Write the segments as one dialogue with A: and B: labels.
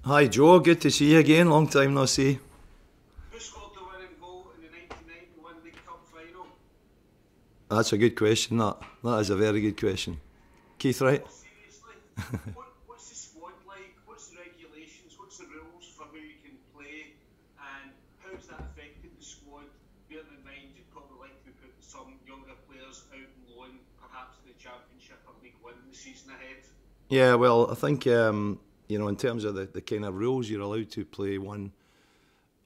A: Hi Joe, good to see you again. Long time no see.
B: Who scored the winning goal in the 1991 League Cup final?
A: That's a good question. That is a very good question. Keith, right?
B: Oh, seriously? What's the squad like? What's the regulations? What's the rules for who you can play? And how's that affected the squad? Bearing in mind you'd probably like to be putting some younger players out on loan, perhaps in the Championship or League One the season ahead.
A: Yeah, well, I think in terms of the kind of rules, you're allowed to play one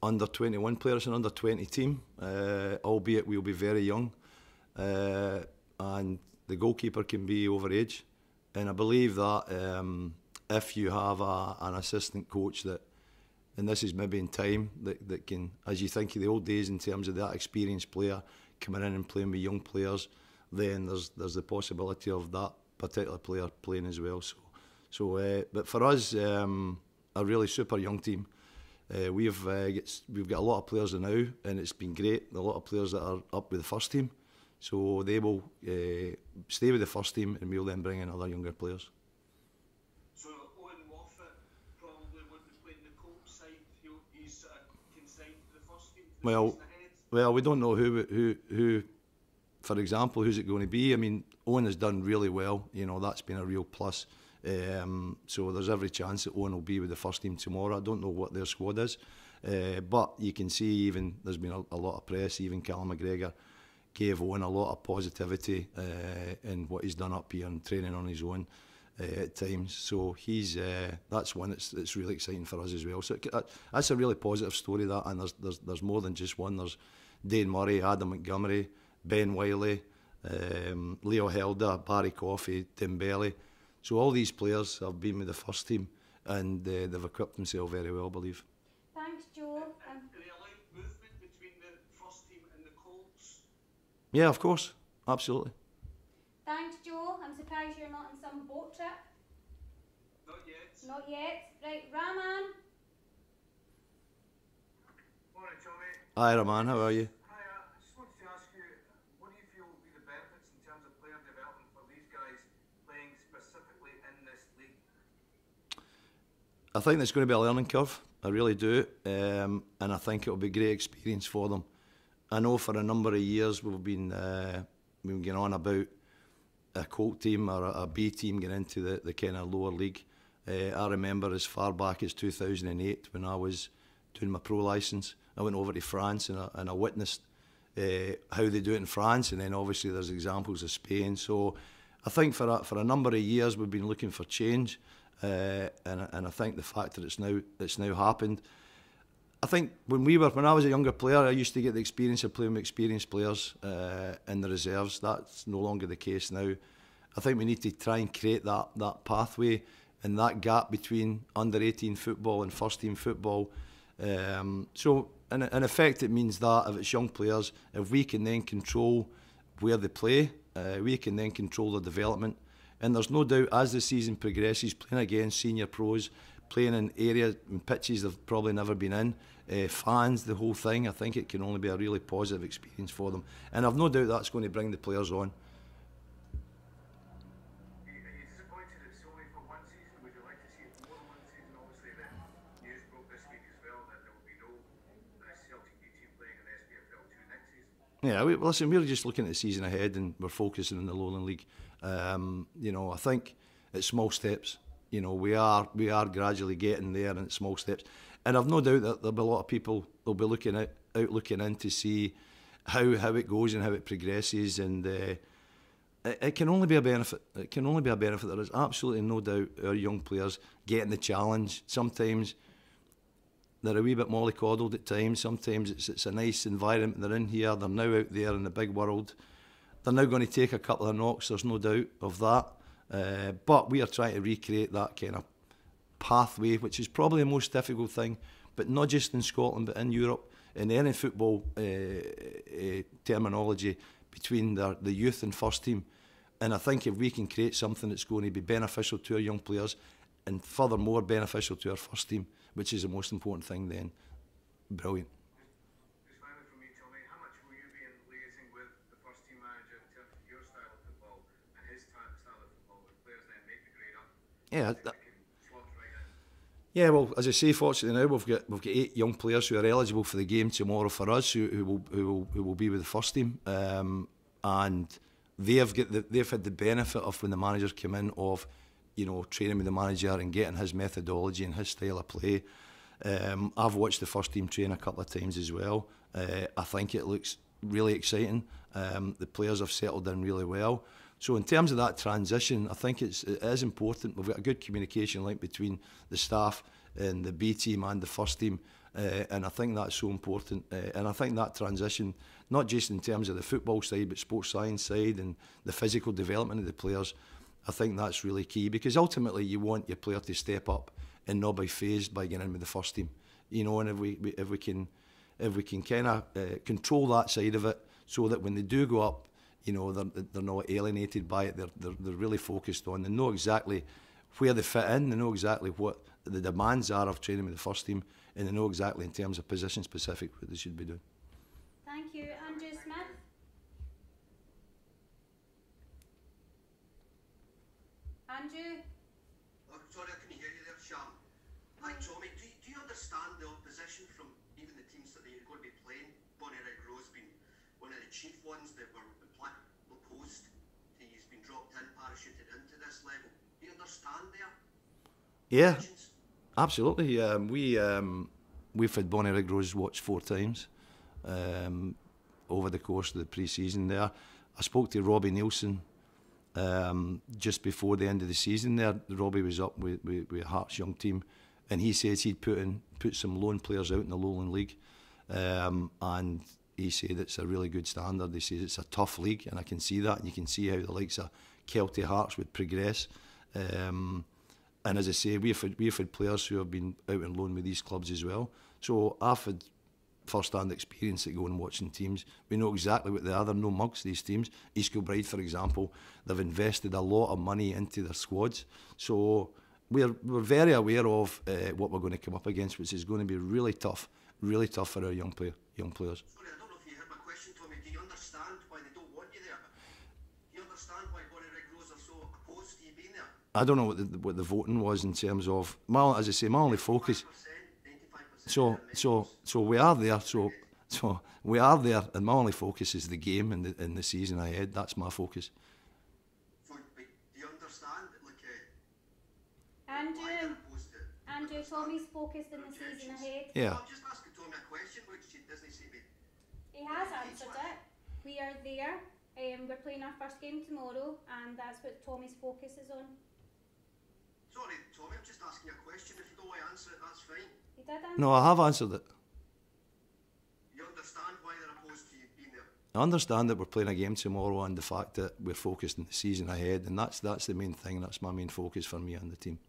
A: under 21 players and under 20 team, albeit we'll be very young, and the goalkeeper can be over age. And I believe that if you have an assistant coach that, and this is maybe in time, that can, as you think of the old days in terms of that experienced player coming in and playing with young players, then there's the possibility of that particular player playing as well. But for us, a really super young team. We've got a lot of players now, and it's been great. A lot of players that are up with the first team, so they will stay with the first team, and we'll then bring in other younger players.
B: So Owen Moffat probably would be playing the Colts side. He's consigned to the first team for the
A: Well,
B: season ahead.
A: well, we don't know who, for example, who's it going to be. I mean, Owen has done really well. That's been a real plus. So there's every chance that Owen will be with the first team tomorrow. I don't know what their squad is, but you can see even there's been a lot of press. Even Callum McGregor gave Owen a lot of positivity in what he's done up here and training on his own at times. So that's one that's really exciting for us as well. So that's a really positive story, that, and there's more than just one. There's Dane Murray, Adam Montgomery, Ben Wiley, Leo Helder, Barry Coffey, Tim Belly. So all these players have been with the first team, and they've equipped themselves very well, I believe.
C: Thanks, Joe.
B: And they allowed movement between the first team and the Colts.
A: Yeah, of course, absolutely.
C: Thanks, Joe. I'm surprised you're not on some boat trip.
B: Not yet.
C: Not yet. Right, Raman.
B: Morning, Tommy.
A: Hi, Raman, how are you?
B: Hi, I just wanted to ask you, what do you feel will be the benefits in terms of player development for these guys playing specifically in this league?
A: I think it's going to be a learning curve. I really do, and I think it'll be a great experience for them. I know for a number of years we've been going on about a Colt team or a B team getting into the kind of lower league. I remember as far back as 2008 when I was doing my pro licence. I went over to France and I witnessed how they do it in France, and then obviously there's examples of Spain. So I think for a number of years we've been looking for change, and I think the fact that it's now happened. I think when I was a younger player, I used to get the experience of playing with experienced players in the reserves. That's no longer the case now. I think we need to try and create that pathway and that gap between under 18 football and first team football. So in effect, it means that if it's young players, if we can then control where they play, we can then control their development. And there's no doubt as the season progresses, playing against senior pros, playing in areas and pitches they've probably never been in, fans, the whole thing, I think it can only be a really positive experience for them. And I've no doubt that's going to bring the players on.
B: Are you disappointed it's only for one season? Would you like to see it more than one season? Obviously, the news broke this week as well that there will be no Celtic B team playing in the SPFL 2 next season.
A: Yeah, listen, we're just looking at the season ahead and we're focusing on the Lowland League. I think it's small steps. We are gradually getting there, and it's small steps. And I've no doubt that there'll be a lot of people will be looking in to see how it goes and how it progresses, and it can only be a benefit. It can only be a benefit. There is absolutely no doubt our young players getting the challenge. Sometimes they're a wee bit mollycoddled at times. Sometimes it's a nice environment. They're in here. They're now out there in the big world. They're now going to take a couple of knocks. There's no doubt of that. But we are trying to recreate that kind of pathway, which is probably the most difficult thing, but not just in Scotland, but in Europe, in any football terminology, between the youth and first team. And I think if we can create something that's going to be beneficial to our young players and furthermore beneficial to our first team, which is the most important thing, then brilliant.
B: Just finally from me, Tommy, how much will you be liaising with the first team manager in terms of your style of football and his style of football, when players then make the grade up?
A: Yeah,
B: They can slot right in.
A: Yeah, well, as I say, fortunately now we've got 8 young players who are eligible for the game tomorrow for us, who will be with the first team, and they've had the benefit of when the managers come in of, you know, training with the manager and getting his methodology and his style of play. I've watched the first team train a couple of times as well. I think it looks really exciting. The players have settled in really well. So in terms of that transition, I think it is important. We've got a good communication link between the staff and the B team and the first team, and I think that's so important. And I think that transition, not just in terms of the football side, but sports science side and the physical development of the players, I think that's really key, because ultimately you want your player to step up and not be phased by getting in with the first team. You know, and if we can kind of control that side of it, so that when they do go up, you know, they're not alienated by it. They're really focused on. They know exactly where they fit in. They know exactly what the demands are of training with the first team, and they know exactly in terms of position specific what they should be doing.
C: Thank you, Andrew Smith. Andrew.
D: Oh, sorry, I couldn't hear you there, Sham. Hi, Tommy. Do you understand the opposition from even the teams that you're going to be playing? Bonnyrigg Rose being one of the chief ones that were opposed. He's been dropped in, parachuted into this level. Do you understand there?
A: Yeah, absolutely. We've had Bonnyrigg Rose watched 4 times over the course of the pre-season there. I spoke to Robbie Nielsen just before the end of the season there. Robbie was up with Hearts young team, and he says he'd put some loan players out in the Lowland League, and he said it's a really good standard. He says it's a tough league, and I can see that, and you can see how the likes of Celtic Hearts would progress. And as I say, we've had players who have been out on loan with these clubs as well. So I've had first-hand experience at going and watching teams. We know exactly what they are. They're no mugs, these teams. East Kilbride, for example, they've invested a lot of money into their squads. So we're very aware of what we're going to come up against, which is going to be really tough for our young players.
D: Sorry, I don't know if you heard my question, Tommy. Do you understand why they don't want you there? Do you understand why Bonnyrigg Rose are so opposed to you being there?
A: I don't know what the voting was in terms of, as I say, my only focus.
D: 95%.
A: So we are there. So we are there, and my only focus is the game and the season ahead. That's my focus.
D: So, do you understand that, like,
C: Andrew, Tommy's focused in the season ahead.
A: Yeah.
D: I'm just asking Tommy a question, which he doesn't seem to.
C: He has answered it. We are there. We're playing our first game tomorrow, and that's what Tommy's focus is on.
D: Sorry, Tommy, I'm just asking a question. If you don't want to answer it, that's fine.
C: He did answer.
A: No, I have answered it.
D: You understand why they're opposed to you being there?
A: I understand that we're playing a game tomorrow, and the fact that we're focused on the season ahead, and that's the main thing. That's my main focus for me and the team.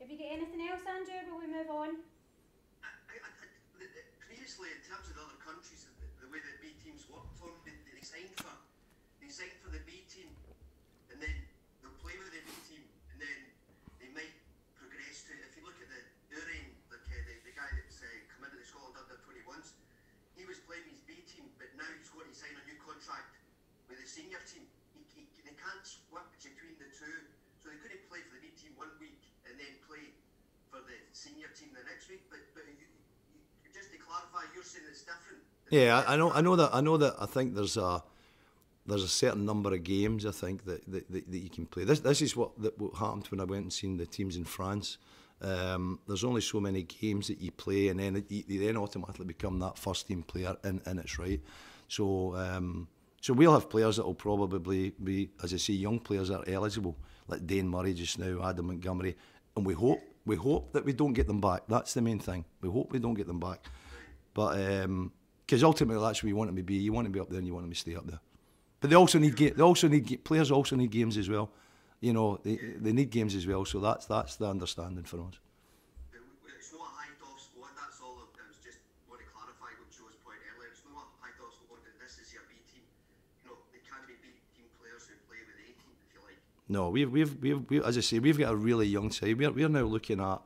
C: Have you got anything else, Andrew, before we move on?
D: Previously, in terms of the other countries, the way that B teams work, Tom, they signed for the B team, and then they'll play with the B team, and then they might progress to. If you look at the Urain, like the guy that's come into the Scotland under-21s, he was playing his B team, but now he's going to sign a new contract with the senior team. They can't switch between the two, so they couldn't play for the B team one week and then play for the senior team the next week. But just to clarify, you're saying it's different.
A: Yeah, I know that. I think there's a certain number of games I think that you can play. This is what happened when I went and seen the teams in France. There's only so many games that you play, and then you then automatically become that first team player in its right. So we'll have players that will probably be, as I say, young players that are eligible, like Dane Murray just now, Adam Montgomery, and we hope that we don't get them back. That's the main thing. We hope we don't get them back, but because ultimately that's where you want them to be. You want to be up there, and you want them to stay up there. But they also need players also need games as well. You know, they need games as well. So that's the understanding for us.
D: It's not a high-off squad. That's all. I was just want to clarify what Joe's point earlier. It's not a high-off squad. This is your B team. You know, they can't be B team players who play with the A team, if you like.
A: No, we've as I say, we've got a really young side. We're now looking at,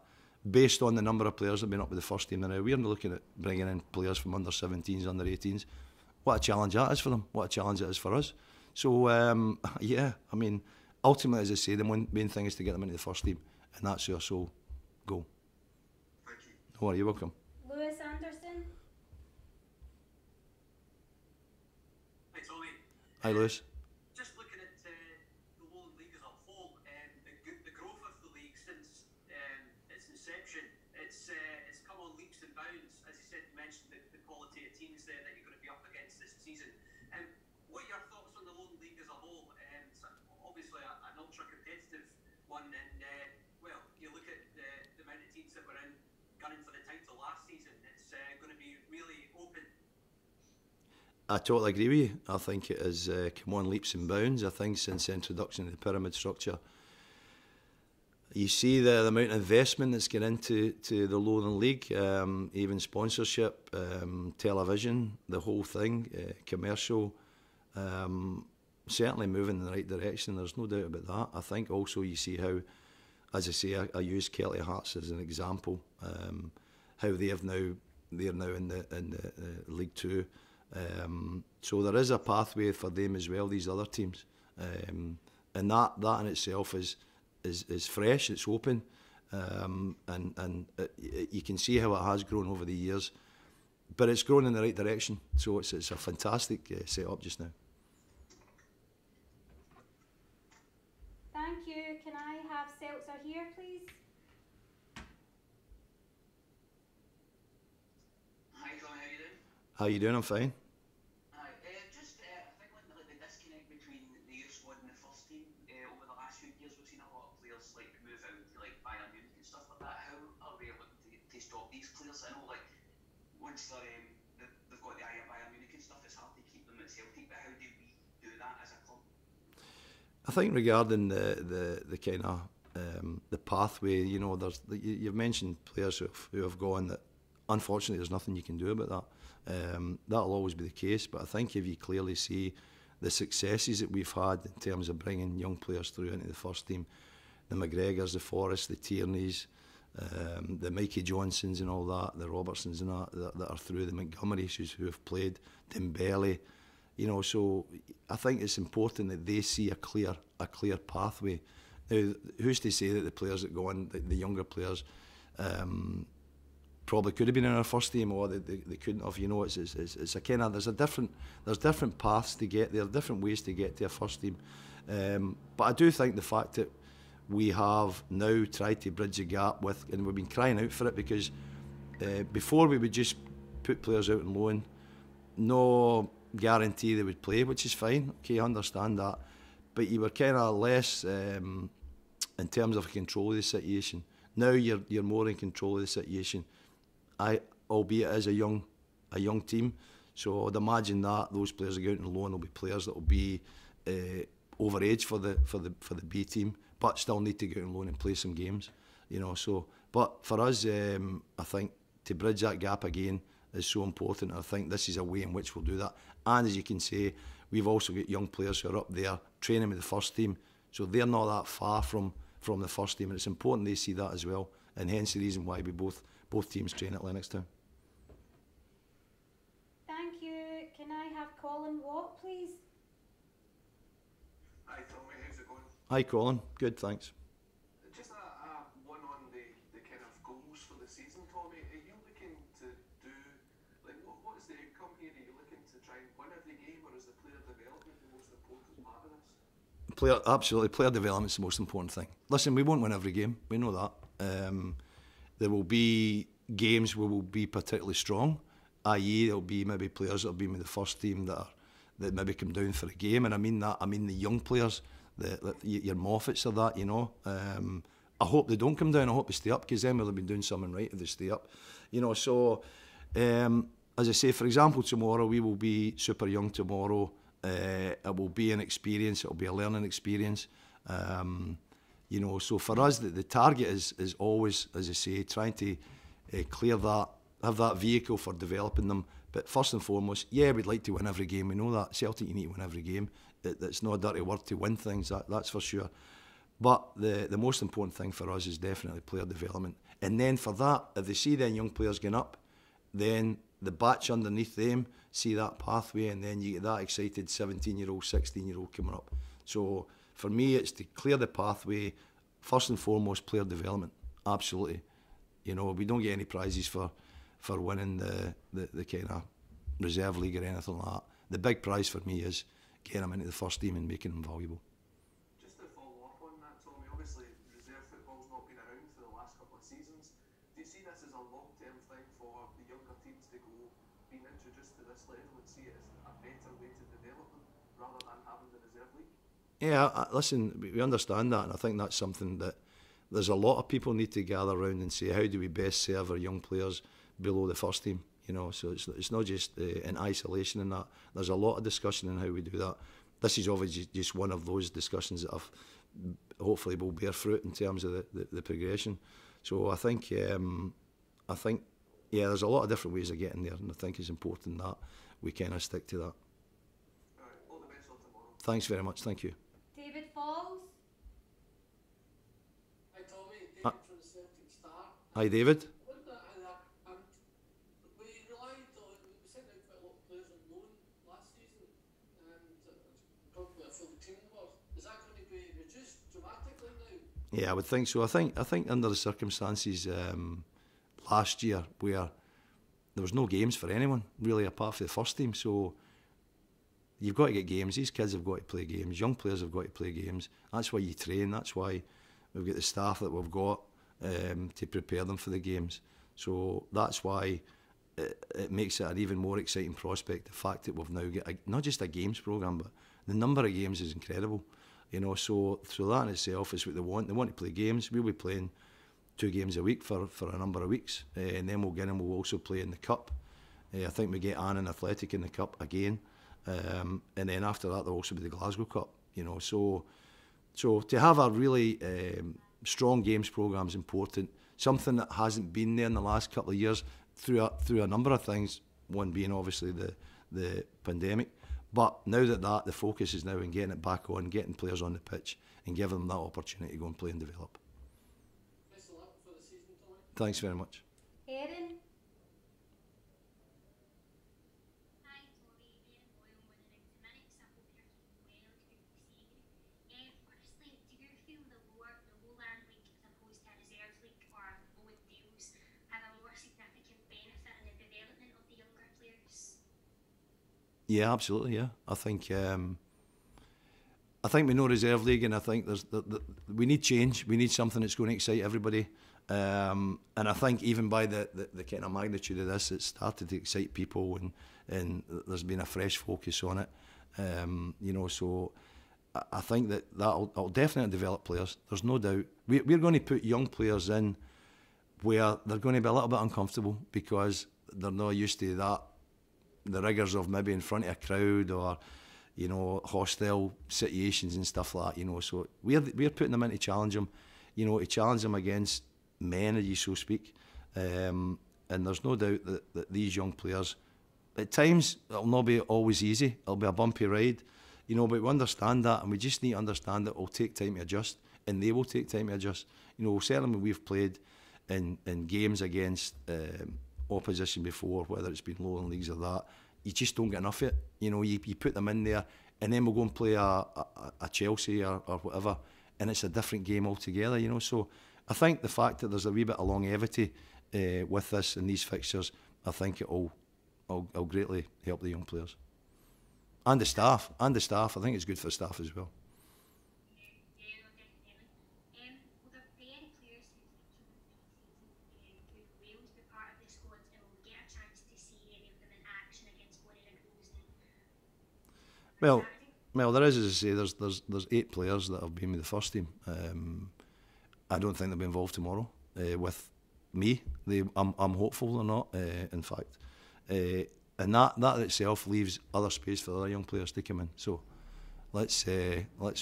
A: based on the number of players that have been up with the first team now, we're looking at bringing in players from under 17s, under 18s. What a challenge that is for them. What a challenge it is for us. So yeah, I mean, ultimately, as I say, the main thing is to get them into the first team, and that's our sole goal.
D: Thank you.
A: No worry, you're welcome.
C: Lewis Anderson.
B: Hi Tommy.
A: Hi, Lewis.
B: Just looking at the Lowland League as a whole, the growth of the league since its inception, it's come on leaps and bounds. As you said, you mentioned the quality of teams there that you're going to be up against this season. What are your thoughts on the Lowland League as a whole? So obviously an ultra competitive one, and well, you look at the amount of teams that were in gunning for the title last season. It's going to be really open.
A: I totally agree with you. I think it has come on leaps and bounds. I think since the introduction of the pyramid structure, you see the amount of investment that's gone into the Lowland League, even sponsorship, television, the whole thing, commercial, certainly moving in the right direction. There's no doubt about that. I think also you see how, as I say, I use Celtic Hearts as an example, how they're now in the League Two. So there is a pathway for them as well, these other teams, and that in itself is fresh, it's open, and you can see how it has grown over the years, but it's grown in the right direction. So it's a fantastic setup just now.
C: Thank you. Can I have Seltzer here, please?
E: Hi Tommy, how you doing?
A: How you doing? I'm fine.
E: Hi, just I think like the disconnect between the youth squad and the first team over the last few years, we've seen a lot of players like move out to like Bayern Munich and stuff like that. How are we looking to stop these players? I know like once they've got the eye at Bayern Munich and stuff, it's hard to keep them at Celtic. But how do we do that as a club?
A: I think regarding the kind of the pathway, you know, you've mentioned players who have gone that unfortunately there's nothing you can do about that. That'll always be the case, but I think if you clearly see the successes that we've had in terms of bringing young players through into the first team, the McGregors, the Forrests, the Tierneys, the Mikey Johnsons and all that, the Robertsons and that are through, the Montgomerys who have played, Dembele, you know, so I think it's important that they see a clear pathway. Now, who's to say that the players that go on, the younger players, probably could have been in our first team, or they couldn't have. You know, it's a kind of there's different paths to get there, different ways to get to a first team. But I do think the fact that we have now tried to bridge the gap with, and we've been crying out for it, because before we would just put players out on loan, no guarantee they would play, which is fine. Okay, I understand that, but you were kind of less in terms of control of the situation. Now you're more in control of the situation. Albeit as a young team, so I'd imagine that those players that go out on loan will be players that will be over age for the B team, but still need to go out on loan and play some games, you know. So, but for us, I think to bridge that gap again is so important. I think this is a way in which we'll do that. And as you can say, we've also got young players who are up there training with the first team, so they're not that far from the first team, and it's important they see that as well. And hence the reason why we both teams train at Lennoxtown.
C: Thank you. Can I have Colin Watt, please?
F: Hi Tommy, how's it going?
A: Hi Colin, good, thanks.
F: Just one on the kind of goals for the season, Tommy. Are you looking to do, like, what is the outcome here? Are you looking to try and win every game, or is the player development the most important part of this?
A: Absolutely, player development is the most important thing. Listen, we won't win every game, we know that. There will be games where we'll be particularly strong, i.e. there'll be maybe players that have been with the first team that maybe come down for a game, and I mean the young players, your Moffats of that, you know. I hope they don't come down, I hope they stay up, because then we'll have been doing something right if they stay up, you know. So as I say, for example, tomorrow we will be super young tomorrow. It will be an experience, it will be a learning experience. You know, so for us, the target is always, as I say, trying to clear that, have that vehicle for developing them. But first and foremost, yeah, we'd like to win every game. We know that. Celtic, you need to win every game. It's not a dirty word to win things, that's for sure. But the most important thing for us is definitely player development. And then for that, if they see then young players going up, then the batch underneath them see that pathway, and then you get that excited 17-year-old, 16-year-old coming up. So for me, it's to clear the pathway first and foremost, player development. Absolutely. You know, we don't get any prizes for winning the kind of reserve league or anything like that. The big prize for me is getting them into the first team and making them valuable.
F: Just to follow up on that, Tommy, obviously reserve football's not been around for the last couple of seasons. Do you see this as a long-term thing for the younger teams to go being introduced to this level and see it as a better way to develop them rather than having the reserve league?
A: Yeah, listen, we understand that, and I think that's something that there's a lot of people need to gather around and say, how do we best serve our young players below the first team? You know, so it's not just in isolation in that. There's a lot of discussion on how we do that. This is obviously just one of those discussions that hopefully will bear fruit in terms of the progression. So I think yeah, there's a lot of different ways of getting there, and I think it's important that we kind of stick to that.
F: All right, all the best for tomorrow.
A: Thanks very much. Thank you.
C: David Falls.
G: Hi Tommy, David from the Celtic Star.
A: Hi David.
G: We sent out quite a lot of players on loan last season, and probably a full team was. Is that going to be reduced dramatically now?
A: Yeah, I would think so. I think under the circumstances last year where there was no games for anyone really apart from the first team, so you've got to get games. These kids have got to play games. Young players have got to play games. That's why you train. That's why we've got the staff that we've got to prepare them for the games. So that's why it makes it an even more exciting prospect. The fact that we've now got not just a games programme, but the number of games is incredible. You know, so that in itself is what they want. They want to play games. We'll be playing 2 games a week for a number of weeks, and then we'll also play in the cup. I think we get Annan Athletic in the cup again, and then after that there'll also be the Glasgow Cup. You know, so to have a really strong games programme is important. Something that hasn't been there in the last couple of years through a number of things. One being obviously the pandemic. But now that the focus is now on getting it back on, getting players on the pitch and giving them that opportunity to go and play and develop.
G: Best of luck for the season, Tommy.
A: Thanks very much.
C: Erin.
H: Hi Tommy, Erin Boyle, Bonnyrigg Rose. I hope you're keeping well. It's good to see you. Firstly, do you feel the Lowland League as opposed to a reserve league or loan deals have a more significant benefit in the development of the younger players?
A: Yeah, absolutely. Yeah, I think we know reserve league, and I think we need change. We need something that's going to excite everybody. And I think even by the kind of magnitude of this, it's started to excite people, and there's been a fresh focus on it. You know, so I think that'll definitely develop players. There's no doubt. We're going to put young players in where they're going to be a little bit uncomfortable because they're not used to that. The rigours of maybe in front of a crowd or, you know, hostile situations and stuff like that, you know. So we're putting them in to challenge them, you know, to challenge them against men, as you so speak. And there's no doubt that these young players, at times, it'll not be always easy. It'll be a bumpy ride, you know, but we understand that, and we just need to understand that it'll take time to adjust, and they will take time to adjust. You know, certainly we've played in games against opposition before, whether it's been Lowland Leagues or that, you just don't get enough of it. You know, you put them in there, and then we'll go and play a Chelsea or whatever, and it's a different game altogether, you know. So I think the fact that there's a wee bit of longevity with this and these fixtures, I think it'll greatly help the young players. And the staff. I think it's good for the staff as well. Well, there is, as I say, there's 8 players that have been with the first team. I don't think they'll be involved tomorrow with me. I'm hopeful they're not, in fact. And that itself leaves other space for other young players to come in. So let's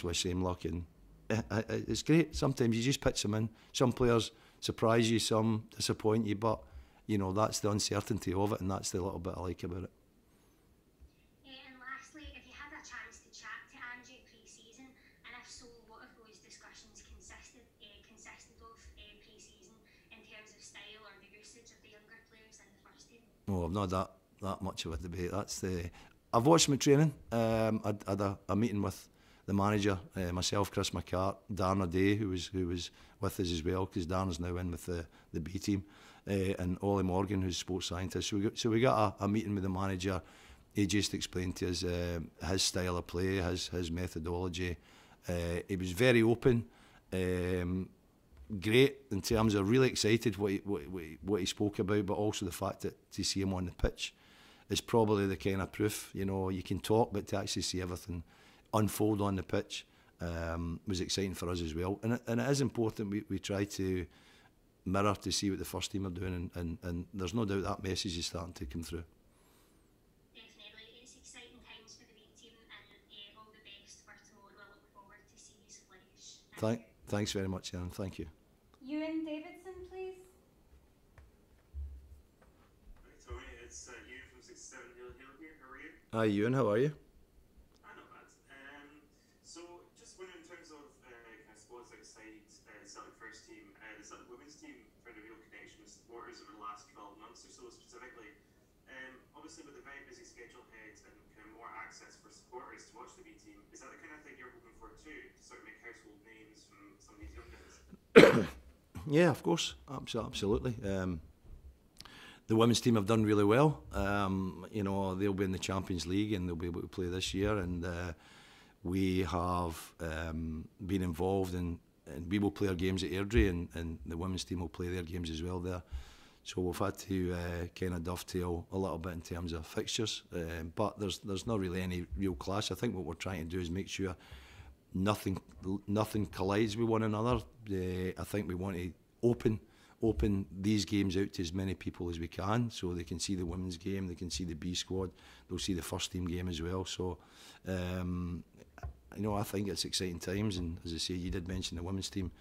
A: wish them luck. And it's great. Sometimes you just pitch them in. Some players surprise you, some disappoint you, but you know, that's the uncertainty of it, and that's the little bit I like about it.
H: And lastly, if you had a chance to chat to Angie pre-season, and if so, what have those discussions consisted of pre-season in terms of style or the usage of the younger players in the first team?
A: Oh, I've not had that much of a debate. I've watched them at training. I had a meeting with the manager, myself, Chris McCart, Darren O'Day, who was with us as well, because Darren's now in with the B team, and Ollie Morgan, who's sports scientist. So we got a meeting with the manager. He just explained to us his style of play, his methodology. He was very open, great in terms of really excited what he spoke about, but also the fact that to see him on the pitch is probably the kind of proof. You know, you can talk, but to actually see everything unfold on the pitch was exciting for us as well. And it is important we try to mirror to see what the first team are doing, and there's no doubt that message is starting to come through.
H: Definitely, it's exciting times for the B team, and all the best for tomorrow. I look forward to seeing you flourish.
A: Thanks very much, Aaron. Thank you.
C: Ewan Davidson, please.
I: Hi Tommy, it's Ewan from 67 Hill here. How are you?
A: Hi Ewan, how are you?
I: Not bad. So just wondering in terms of kind of squads outside the Celtic first team, the Celtic women's team found a real connection with supporters over the last 12 months or so specifically. Obviously with a very busy schedule ahead and kind of more access for supporters to watch the B team, is that the kind of thing you're hoping for too, to sort of make household names from some of these young guys?
A: Yeah, of course, absolutely. The women's team have done really well. You know, they'll be in the Champions League and they'll be able to play this year. And we have been involved and we will play our games at Airdrie, and the women's team will play their games as well there. So we've had to kind of dovetail a little bit in terms of fixtures, but there's not really any real clash. I think what we're trying to do is make sure nothing collides with one another. I think we want to open these games out to as many people as we can, so they can see the women's game, they can see the B squad, they'll see the first team game as well. So you know, I think it's exciting times, and as I say, you did mention the women's team,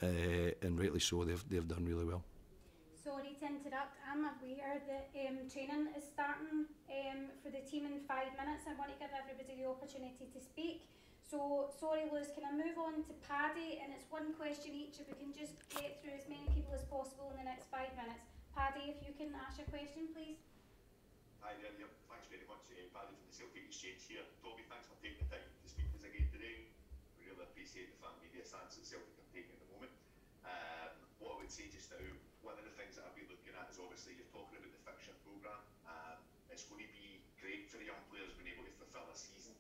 A: and rightly so, they've done really well.
C: Sorry to interrupt, I'm aware that training is starting for the team in 5 minutes. I want to give everybody the opportunity to speak. So, sorry Lewis, can I move on to Paddy? And it's one question each, if we can just get through as many people as possible in the next 5 minutes. Paddy, if you can ask your question, please.
J: Hi there, yep. Thanks very much, Paddy from the Celtic Exchange here. Tommy, thanks for taking the time to speak to us again today. We really appreciate the fan media stance that Celtic are taking at the moment. What I would say just now, one of the things that I've been looking at is obviously you're talking about the fixture programme. It's going to be great for the young players being able to fulfil a season.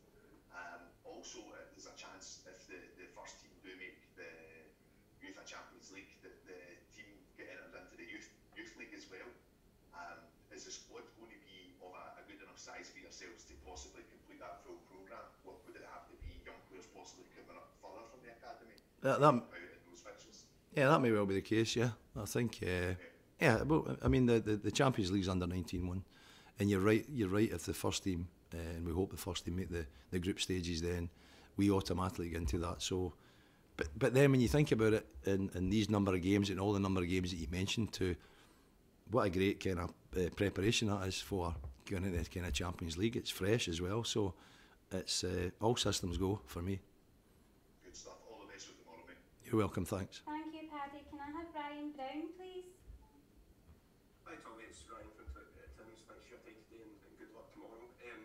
J: Also, there's a chance if the first team do make the UEFA Champions League, that the team get entered into the youth league as well. Is the squad going to be of a good enough size for yourselves to possibly complete that full programme? What would it have to be? Young players possibly coming up further from the academy?
A: Yeah, that may well be the case. Yeah, I think. Yeah, well, I mean the Champions League's under 19 one, and you're right. If the first team, and we hope the first team make the group stages, then we automatically get into that. So, but then when you think about it, in these number of games and all the number of games that you mentioned, to what a great kind of preparation that is for going into the kind of Champions League. It's fresh as well, so it's all systems go for me.
J: Good stuff. All the best for tomorrow, mate.
A: You're welcome. Thanks.
C: Thank you, Paddy. Can I have Ryan Brown, please?
F: Hi Tommy, it's Ryan from Tim's. Thanks for your time today and good luck tomorrow.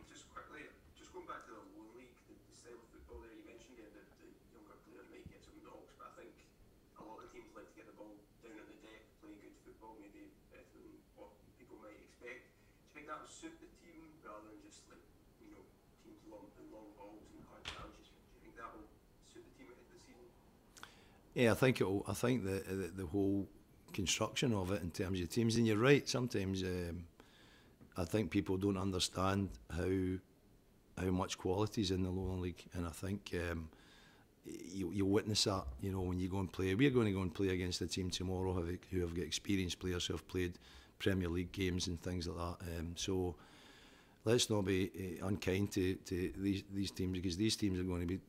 F: Just quickly, just going back to the Lowland League, the style of football there, you mentioned that the younger players might get some knocks, but I think a lot of teams like to get the ball down on the deck, play good football, maybe better than what people might expect. Do you think that would suit the team rather than just like, you know, teams lumping long balls and hard challenges? Do you think that will suit the team ahead of the season?
A: Yeah, I think it'll. I think the whole construction of it in terms of teams, and you're right. Sometimes I think people don't understand how much quality is in the Lowland League, and I think you witness that. You know, when you go and play, we're going to go and play against a team tomorrow who have got experienced players who have played Premier League games and things like that. So let's not be unkind to these teams, because these teams are going to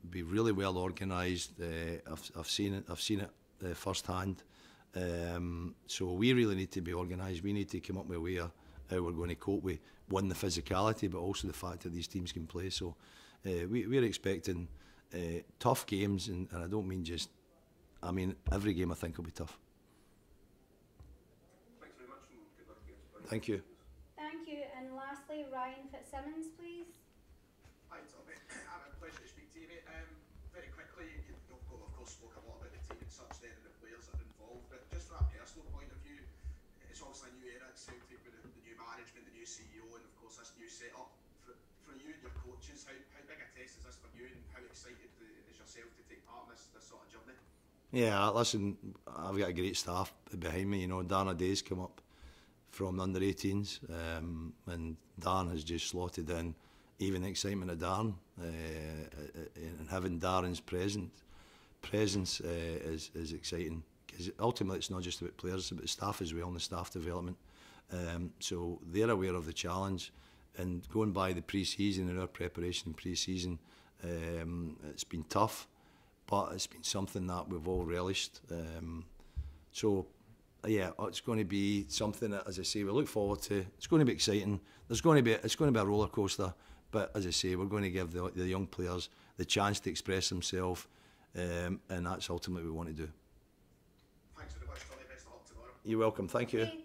A: be really well organised. I've seen it first hand. So we really need to be organised. We need to come up with a way of how we're going to cope with, one, the physicality, but also the fact that these teams can play. So we're expecting tough games, and I don't mean just, I mean every game I think will be tough.
F: Thanks very much and good luck against.
A: Thank you.
C: Thank you. And lastly, Ryan Fitzsimmons, please.
K: Hi Tommy, I'm a pleasure to speak to you, mate. Very quickly, you've of course spoke a lot about the team and such then and the players that are involved, but just from a personal point of view, it's obviously a new era at Celtic with the new management, the new CEO, and of course this new setup. For you and your coaches, how big a test is this for you, and how excited is yourself to take part in this sort of journey?
A: Yeah, listen, I've got a great staff behind me. You know, Dan O'Day's come up from the under-18s, and Dan has just slotted in. Even the excitement of Darren, and having Darren's presence is exciting, because ultimately it's not just about players, it's about staff as well, and the staff development. So they're aware of the challenge, and going by the pre-season and our preparation pre-season, it's been tough, but it's been something that we've all relished. So yeah, it's going to be something that, as I say, we look forward to. It's going to be exciting. It's going to be a roller coaster. But as I say, we're going to give the young players the chance to express themselves, and that's ultimately what we want to do.
K: Thanks very much, Tommy. Best of luck tomorrow.
A: You're welcome. Thank you.
C: Okay,